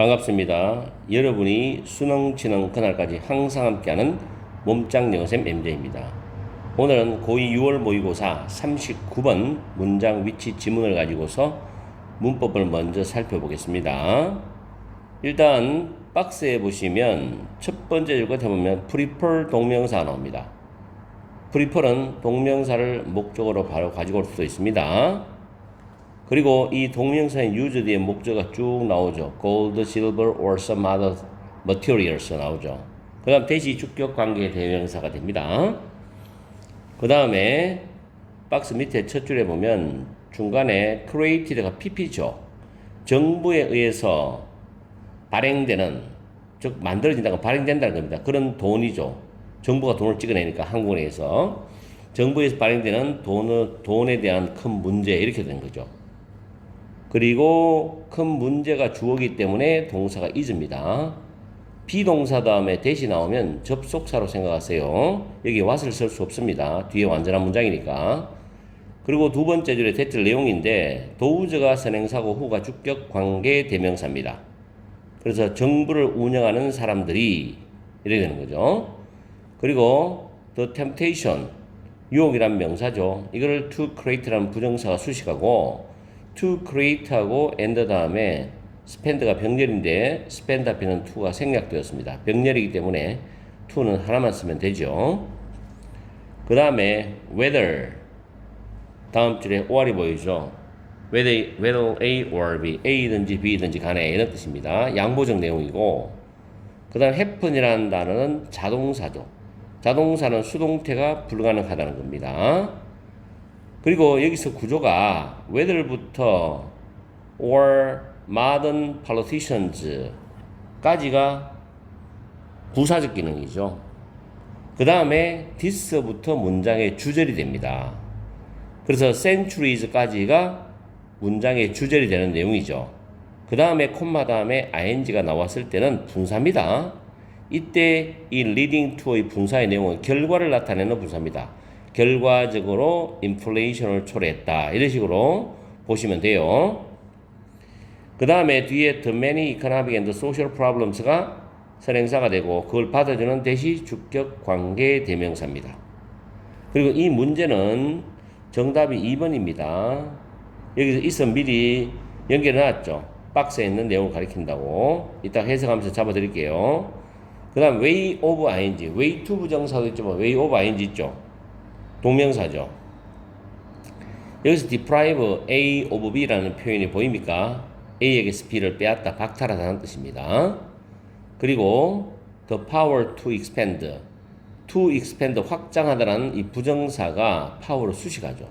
반갑습니다. 여러분이 수능 치는 그날까지 항상 함께하는 몸짱 영어쌤 MJ입니다. 오늘은 고2 6월 모의고사 39번 문장 위치 지문을 가지고서 문법을 먼저 살펴보겠습니다. 일단 박스에 보시면 첫 번째 줄 끝에 보면 prefer 동명사가 나옵니다. prefer은 동명사를 목적으로 바로 가지고 올 수도 있습니다. 그리고 이 동명사의 use 뒤에 목적어가 쭉 나오죠. gold, silver, or some other materials 나오죠. 그 다음 대시 주격 관계 대명사가 됩니다. 그 다음에 박스 밑에 첫 줄에 보면 중간에 created가 pp죠. 정부에 의해서 발행되는, 즉 만들어진다고 발행된다는 겁니다. 그런 돈이죠. 정부가 돈을 찍어내니까 한국은행에서 정부에서 발행되는 돈에 대한 큰 문제 이렇게 되는 거죠. 그리고 큰 문제가 주어이기 때문에 동사가 is입니다. 비동사 다음에 대시 나오면 접속사로 생각하세요. 여기 what을 쓸 수 없습니다. 뒤에 완전한 문장이니까. 그리고 두 번째 줄에 대틀 내용인데 does가 선행사고 who가 주격 관계 대명사입니다. 그래서 정부를 운영하는 사람들이 이렇게 되는 거죠. 그리고 the temptation, 유혹이란 명사죠. 이거를 to create라는 부정사가 수식하고 to create하고 and 다음에 spend가 병렬인데 spend 앞에는 to가 생략되었습니다. 병렬이기 때문에 to는 하나만 쓰면 되죠. 그 다음에 whether 다음 줄에 or이 보이죠. whether A or B, A든지 B든지 간에 이런 뜻입니다. 양보적 내용이고 그 다음 happen이라는 단어는 자동사죠. 자동사는 수동태가 불가능하다는 겁니다. 그리고 여기서 구조가 whether부터 or modern politicians 까지가 부사적 기능이죠. 그 다음에 this부터 문장의 주절이 됩니다. 그래서 centuries까지가 문장의 주절이 되는 내용이죠. 그 다음에 콤마 다음에 ing가 나왔을 때는 분사입니다. 이때 이 leading to의 분사의 내용은 결과를 나타내는 분사입니다. 결과적으로 인플레이션을 초래했다. 이런 식으로 보시면 돼요. 그 다음에 뒤에 the many economic and social problems가 선행사가 되고 그걸 받아주는 대시 주격 관계 대명사입니다. 그리고 이 문제는 정답이 2번입니다. 여기서 있어 미리 연결해 놨죠. 박스에 있는 내용을 가리킨다고. 이따 해석하면서 잡아드릴게요. 그 다음 way of ing, way to 부정사도 있죠. way of ing 있죠. 동명사죠. 여기서 deprive A of B라는 표현이 보입니까? A에게서 B를 빼앗다, 박탈하다는 뜻입니다. 그리고 the power to expand 확장하다라는 이 부정사가 power를 수식하죠.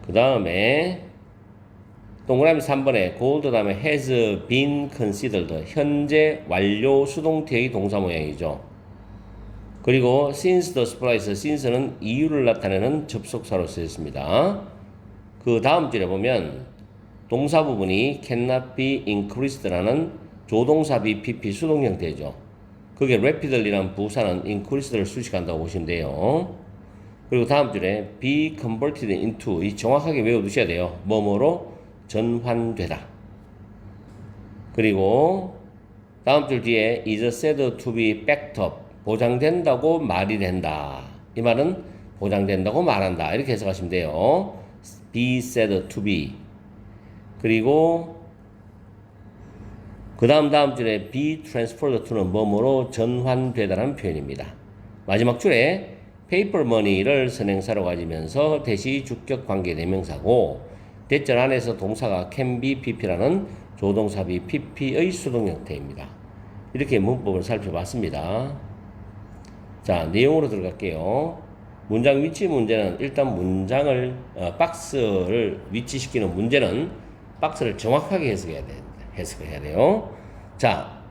그 다음에 동그라미 3번에 gold 다음에 has been considered 현재 완료 수동태의 동사 모양이죠. 그리고 since the splice, since는 이유를 나타내는 접속사로 쓰였습니다. 그 다음 줄에 보면 동사 부분이 cannot be increased라는 조동사 BPP 수동 형태죠. 그게 rapidly라는 부사는 increased를 수식한다고 보시면 돼요. 그리고 다음 줄에 be converted into, 이 정확하게 외워두셔야 돼요. 뭐뭐로 전환되다. 그리고 다음 줄 뒤에 is said to be backed up, 보장된다고 말이 된다. 이 말은 보장된다고 말한다. 이렇게 해석하시면 돼요. be said to be. 그리고 그 다음 줄에 be transferred to는 뭐뭐로 전환되다라는 표현입니다. 마지막 줄에 paper money를 선행사로 가지면서 대시 주격 관계 대명사고 대절 안에서 동사가 can be pp라는 조동사 be pp의 수동 형태입니다. 이렇게 문법을 살펴봤습니다. 자, 내용으로 들어갈게요. 문장 위치 문제는 일단 문장을 박스를 위치시키는 문제는 박스를 정확하게 해석해야 돼요. 자,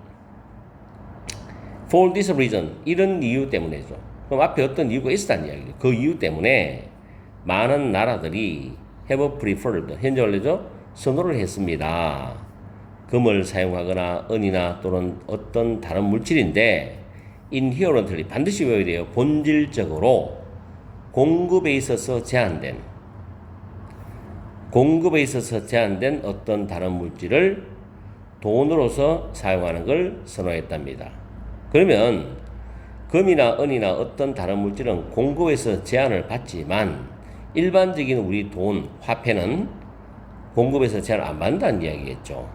for this reason, 이런 이유 때문에죠. 그럼 앞에 어떤 이유가 있었다는 이야기죠. 그 이유 때문에 많은 나라들이 have preferred, 현재 원래죠, 선호를 했습니다. 금을 사용하거나 은이나 또는 어떤 다른 물질인데 inherently, 반드시 외워야 돼요. 본질적으로 공급에 있어서 제한된 어떤 다른 물질을 돈으로서 사용하는 걸 선호했답니다. 그러면 금이나 은이나 어떤 다른 물질은 공급에서 제한을 받지만 일반적인 우리 돈, 화폐는 공급에서 제한을 안 받는다는 이야기겠죠.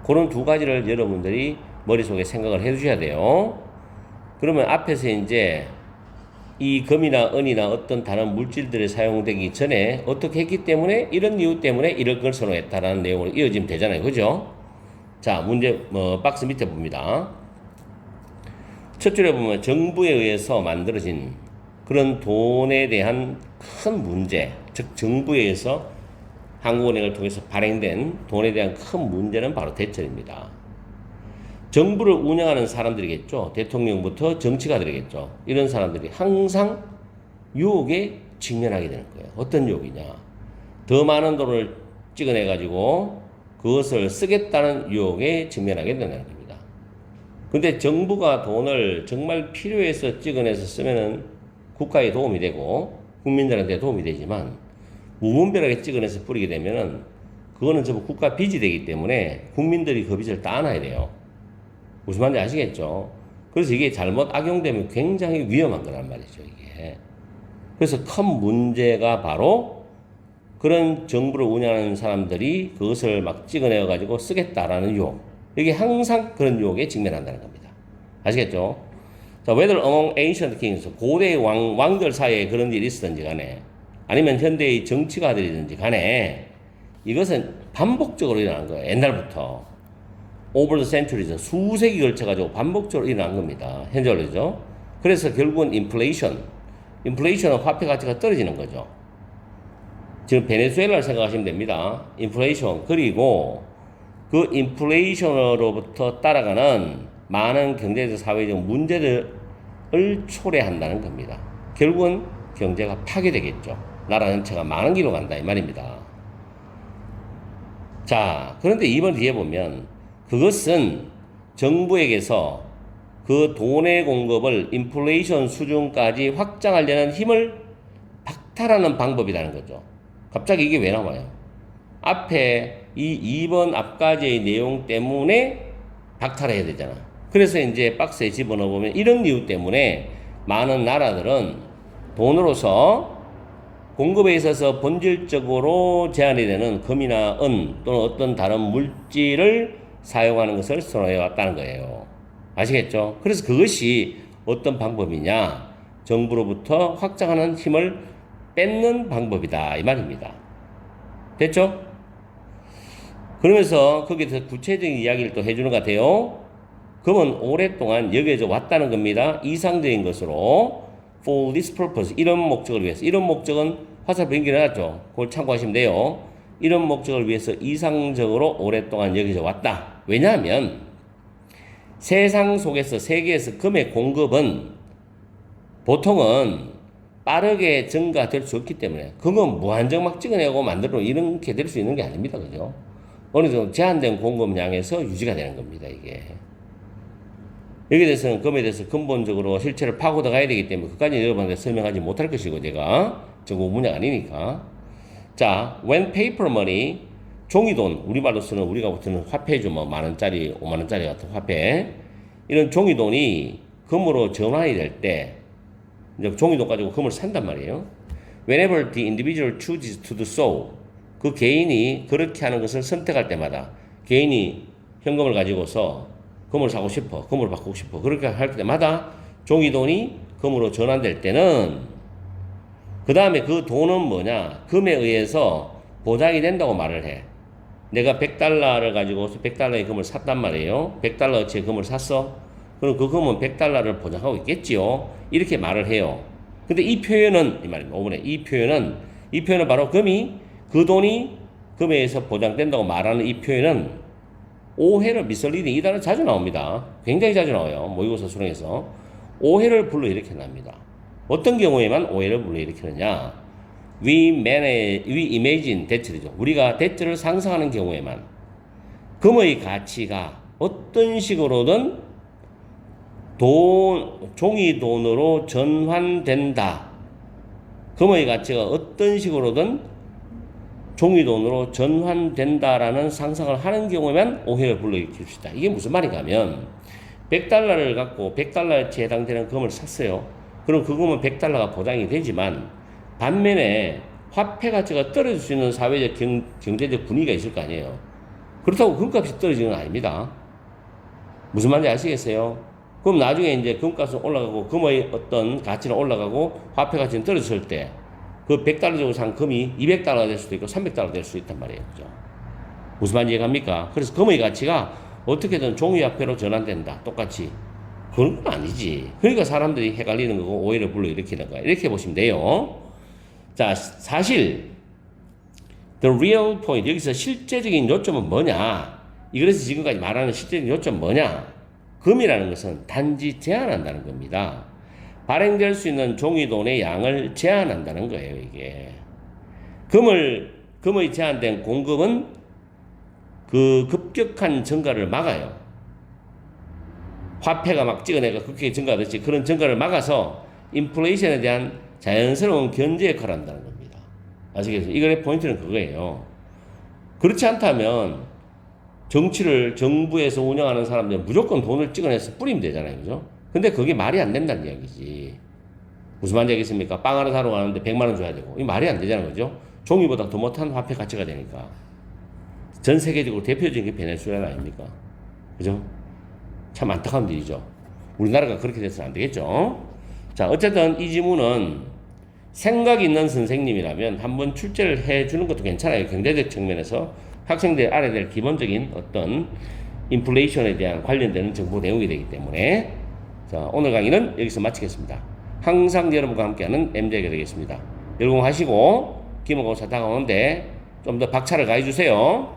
그런 두 가지를 여러분들이 머릿속에 생각을 해 두셔야 돼요. 그러면 앞에서 이제 이 금이나 은이나 어떤 다른 물질들이 사용되기 전에 어떻게 했기 때문에 이런 이유 때문에 이런 걸 선호했다라는 내용으로 이어지면 되잖아요. 그죠? 자, 문제 박스 밑에 봅니다. 첫 줄에 보면 정부에 의해서 만들어진 그런 돈에 대한 큰 문제, 즉 정부에 의해서 한국은행을 통해서 발행된 돈에 대한 큰 문제는 바로 대출입니다. 정부를 운영하는 사람들이겠죠. 대통령부터 정치가들이겠죠. 이런 사람들이 항상 유혹에 직면하게 되는 거예요. 어떤 유혹이냐? 더 많은 돈을 찍어내가지고 그것을 쓰겠다는 유혹에 직면하게 되는 겁니다. 근데 정부가 돈을 정말 필요해서 찍어내서 쓰면은 국가에 도움이 되고 국민들한테 도움이 되지만 무분별하게 찍어내서 뿌리게 되면은 그거는 전부 국가 빚이 되기 때문에 국민들이 그 빚을 다 안아야 돼요. 무슨 말인지 아시겠죠? 그래서 이게 잘못 악용되면 굉장히 위험한 거란 말이죠, 이게. 그래서 큰 문제가 바로 그런 정부를 운영하는 사람들이 그것을 막 찍어내가지고 쓰겠다라는 유혹. 이게 항상 그런 유혹에 직면한다는 겁니다. 아시겠죠? 자, whether among ancient kings, 고대 왕들 사이에 그런 일이 있었든지 간에, 아니면 현대의 정치가들이든지 간에, 이것은 반복적으로 일어난 거예요. 옛날부터. over the centuries, 수세기 걸쳐가지고 반복적으로 일어난 겁니다. 현재로죠. 그래서 결국은 인플레이션은 화폐 가치가 떨어지는 거죠. 지금 베네수엘라를 생각하시면 됩니다. 인플레이션. 그리고 그 인플레이션으로부터 따라가는 많은 경제적 사회적 문제들을 초래한다는 겁니다. 결국은 경제가 파괴되겠죠. 나라 전체가 많은 길로 간다 이 말입니다. 자, 그런데 이번 뒤에 보면 그것은 정부에게서 그 돈의 공급을 인플레이션 수준까지 확장하려는 힘을 박탈하는 방법이라는 거죠. 갑자기 이게 왜 나와요? 앞에 이 2번 앞까지의 내용 때문에 박탈해야 되잖아. 그래서 이제 박스에 집어넣어 보면 이런 이유 때문에 많은 나라들은 돈으로서 공급에 있어서 본질적으로 제한이 되는 금이나 은 또는 어떤 다른 물질을 사용하는 것을 선호해 왔다는 거예요. 아시겠죠? 그래서 그것이 어떤 방법이냐? 정부로부터 확장하는 힘을 뺏는 방법이다 이 말입니다. 됐죠? 그러면서 거기서 구체적인 이야기를 또 해주는 것 같아요. 금은 오랫동안 여겨져 왔다는 겁니다. 이상적인 것으로 for this purpose, 이런 목적을 위해서. 이런 목적은 화살표 연결해놨죠. 그걸 참고하시면 돼요. 이런 목적을 위해서 이상적으로 오랫동안 여겨져 왔다. 왜냐하면 세상 속에서 세계에서 금의 공급은 보통은 빠르게 증가될 수 없기 때문에 금은 무한정 막 찍어내고 만들어 이렇게 될 수 있는 게 아닙니다. 그죠? 어느 정도 제한된 공급량에서 유지가 되는 겁니다. 이게. 여기에 대해서는 금에 대해서 근본적으로 실체를 파고도 가야 되기 때문에 그까지 여러분한테 설명하지 못할 것이고 제가 전공 분야가 아니니까. 자, when paper money, 종이돈, 우리말로 쓰는 우리가 붙는 화폐죠. 뭐 만원짜리, 5만원짜리 같은 화폐. 이런 종이돈이 금으로 전환이 될 때 이제 종이돈 가지고 금을 산단 말이에요. Whenever the individual chooses to do so, 그 개인이 그렇게 하는 것을 선택할 때마다 개인이 현금을 가지고서 금을 사고 싶어, 금을 바꾸고 싶어. 그렇게 할 때마다 종이돈이 금으로 전환될 때는 그 다음에 그 돈은 뭐냐? 금에 의해서 보장이 된다고 말을 해. 내가 100달러를 가지고 100달러의 금을 샀단 말이에요. 100달러어치의 금을 샀어. 그럼 그 금은 100달러를 보장하고 있겠지요. 이렇게 말을 해요. 근데 이 표현은 이 말입니다. 5번에 이 표현은 바로 금이 그 돈이 금에 의해서 보장된다고 말하는 이 표현은 오해를 미설리딩 이 단어 자주 나옵니다. 굉장히 자주 나와요. 모의고사 수능에서 오해를 불러일으켜납니다. 어떤 경우에만 오해를 불러일으키느냐? We imagine that죠. 우리가 that를 상상하는 경우에만 금의 가치가 어떤 식으로든 종이 돈으로 전환된다. 금의 가치가 어떤 식으로든 종이돈으로 전환된다라는 상상을 하는 경우에만 오해를 불러일으킬 수 있다. 이게 무슨 말인가 하면 100달러를 갖고 100달러에 해당되는 금을 샀어요. 그럼 그거면 100달러가 보장이 되지만 반면에 화폐 가치가 떨어질 수 있는 사회적 경제적 분위기가 있을 거 아니에요. 그렇다고 금값이 떨어지는 건 아닙니다. 무슨 말인지 아시겠어요? 그럼 나중에 이제 금값은 올라가고 금의 어떤 가치는 올라가고 화폐 가치는 떨어졌을 때 그 100달러 주고 산 금이 200달러가 될 수도 있고 300달러가 될 수도 있단 말이에요. 그죠? 무슨 말인지 이해갑니까? 그래서 금의 가치가 어떻게든 종이화폐로 전환된다. 똑같이. 그런 건 아니지. 그러니까 사람들이 헷갈리는 거고 오해를 불러일으키는 거야. 이렇게 보시면 돼요. 자, 사실 the real point, 여기서 실제적인 요점은 뭐냐? 이그래서 지금까지 말하는 실제적인 요점은 뭐냐? 금이라는 것은 단지 제한한다는 겁니다. 발행될 수 있는 종이돈의 양을 제한한다는 거예요, 이게. 금의 제한된 공급은 그 급격한 증가를 막아요. 화폐가 막 찍어내가 급격히 증가하듯이 그런 증가를 막아서 인플레이션에 대한 자연스러운 견제 역할을 한다는 겁니다. 아시겠어요? 이거의 포인트는 그거예요. 그렇지 않다면 정부에서 운영하는 사람들은 무조건 돈을 찍어내서 뿌리면 되잖아요. 그죠? 근데 그게 말이 안 된다는 이야기지. 무슨 말인지 알겠습니까? 빵 하나 사러 가는데 100만 원 줘야 되고. 이 말이 안 되잖아요. 그죠? 종이보다 더 못한 화폐 가치가 되니까. 전 세계적으로 대표적인 게 베네수엘라 아닙니까? 그죠? 참 안타까운 일이죠. 우리나라가 그렇게 돼서는 안 되겠죠? 자, 어쨌든 이 지문은 생각 있는 선생님이라면 한번 출제를 해주는 것도 괜찮아요. 경제적 측면에서 학생들이 알아야 될 기본적인 어떤 인플레이션에 대한 관련되는 정보 내용이 되기 때문에. 자, 오늘 강의는 여기서 마치겠습니다. 항상 여러분과 함께하는 MJ가 되겠습니다. 열공하시고 기말고사 다가오는데 좀 더 박차를 가해주세요.